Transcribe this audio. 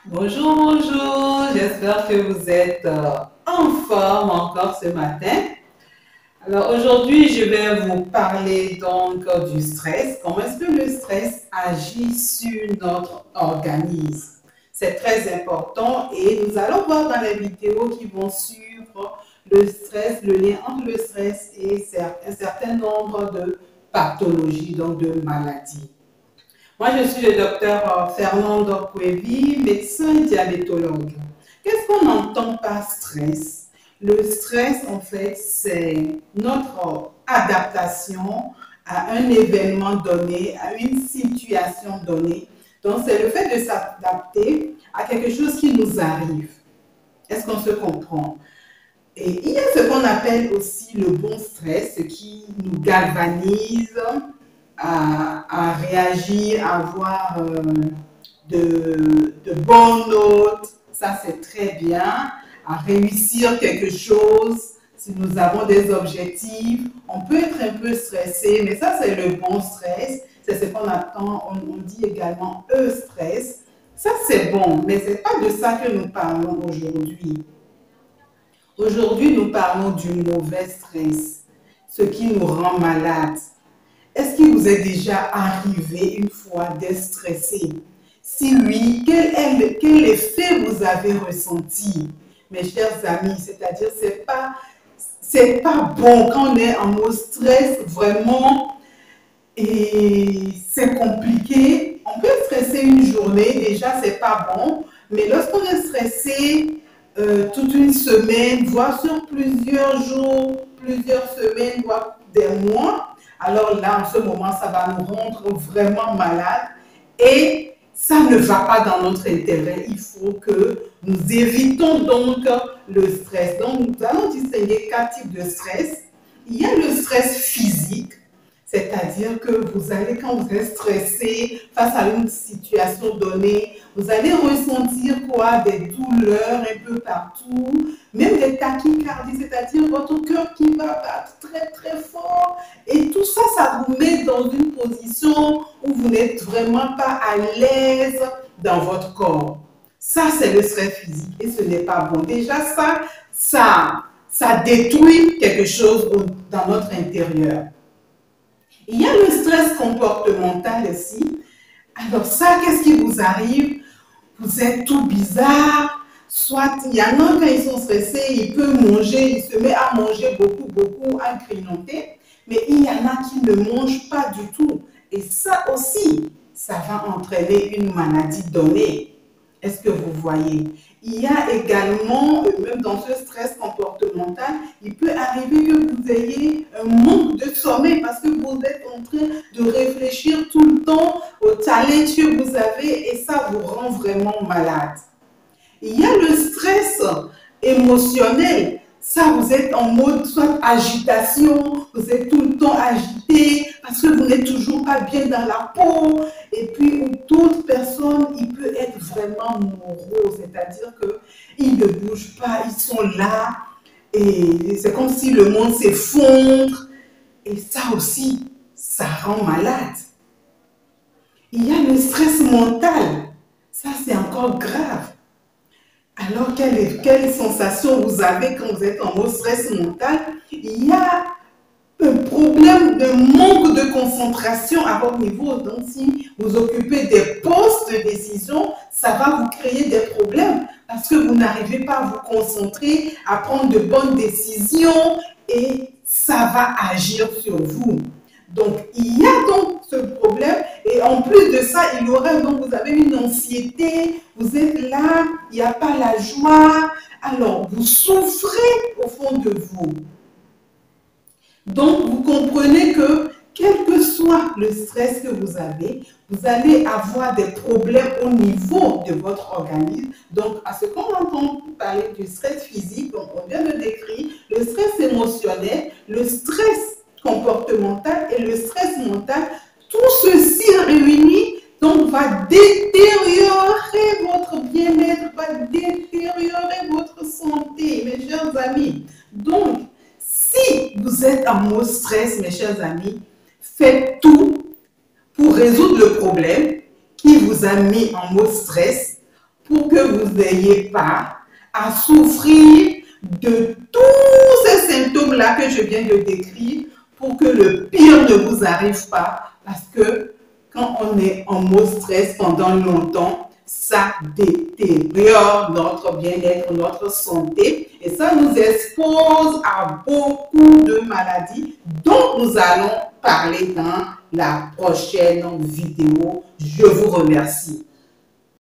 Bonjour, bonjour, j'espère que vous êtes en forme encore ce matin. Alors aujourd'hui, je vais vous parler donc du stress. Comment est-ce que le stress agit sur notre organisme? C'est très important et nous allons voir dans les vidéos qui vont suivre le stress, le lien entre le stress et un certain nombre de pathologies, donc de maladies. Moi, je suis le docteur Fernando Cuevi, médecin diabétologue. Qu'est-ce qu'on entend par stress? Le stress, en fait, c'est notre adaptation à un événement donné, à une situation donnée. Donc, c'est le fait de s'adapter à quelque chose qui nous arrive. Est-ce qu'on se comprend? Et il y a ce qu'on appelle aussi le bon stress, ce qui nous galvanise à réagir, à avoir de bonnes notes. Ça, c'est très bien. À réussir quelque chose. Si nous avons des objectifs, on peut être un peu stressé, mais ça, c'est le bon stress. C'est ce qu'on attend. On dit également stress. Ça, c'est bon, mais ce n'est pas de ça que nous parlons aujourd'hui. Aujourd'hui, nous parlons du mauvais stress, ce qui nous rend malade. Est-ce qu'il vous est déjà arrivé une fois d'être stressé? Si oui, quel effet vous avez ressenti? Mes chers amis, c'est-à-dire c'est pas bon quand on est en mode stress, vraiment, et c'est compliqué. On peut stresser une journée, déjà c'est pas bon, mais lorsqu'on est stressé toute une semaine, voire sur plusieurs jours, plusieurs semaines, voire des mois, alors là, en ce moment, ça va nous rendre vraiment malades et ça ne va pas dans notre intérêt. Il faut que nous évitons donc le stress. Donc, nous allons distinguer 4 types de stress. Il y a le stress physique, c'est-à-dire que vous allez, quand vous êtes stressé face à une situation donnée, vous allez ressentir quoi? Des douleurs un peu partout, même des tachycardies, c'est-à-dire votre cœur qui va battre très très fort. Et tout ça, ça vous met dans une position où vous n'êtes vraiment pas à l'aise dans votre corps. Ça, c'est le stress physique et ce n'est pas bon. Déjà, ça détruit quelque chose dans notre intérieur. Il y a le stress comportemental aussi. Alors ça, qu'est-ce qui vous arrive? Vous êtes tout bizarre. Soit il y en a quand ils sont stressés, ils peuvent manger, ils se mettent à manger beaucoup, beaucoup, à grignoter. Mais il y en a qui ne mangent pas du tout. Et ça aussi, ça va entraîner une maladie donnée. Est-ce que vous voyez? Il y a également, même dans ce stress comportemental, il peut arriver que vous ayez un manque de sommeil parce que vous êtes en train de réfléchir tout le temps au challenge que vous avez et ça vous rend vraiment malade. Il y a le stress émotionnel. Ça, vous êtes en mode soit agitation, vous êtes tout le temps agité parce que vous n'êtes toujours pas bien dans la peau. Et puis, d'autres personnes, il peut être vraiment morose, c'est-à-dire qu'ils ne bougent pas, ils sont là et c'est comme si le monde s'effondre. Et ça aussi, ça rend malade. Il y a le stress mental. Ça, c'est encore grave. Alors, quelle sensation vous avez quand vous êtes en mode stress mental? Il y a un problème de manque de concentration à votre niveau. Donc, si vous occupez des postes de décision, ça va vous créer des problèmes parce que vous n'arrivez pas à vous concentrer, à prendre de bonnes décisions et ça va agir sur vous. Donc, il y a donc ce problème et en plus de ça, il y aura donc, vous avez une anxiété, vous êtes là, il n'y a pas la joie, alors vous souffrez au fond de vous. Donc, vous comprenez que quel que soit le stress que vous allez avoir des problèmes au niveau de votre organisme. Donc, à ce qu'on entend parler du stress physique, donc on vient de décrire, le stress émotionnel, le stress comportemental et le stress mental, tout ceci réuni donc va détériorer votre bien-être, va détériorer votre santé, mes chers amis. Donc, si vous êtes en mode stress, mes chers amis, faites tout pour résoudre le problème qui vous a mis en mode stress pour que vous n'ayez pas à souffrir de tous ces symptômes-là que je viens de décrire pour que le pire ne vous arrive pas. Parce que quand on est en mode stress pendant longtemps, ça détériore notre bien-être, notre santé et ça nous expose à beaucoup de maladies dont nous allons parler dans la prochaine vidéo. Je vous remercie.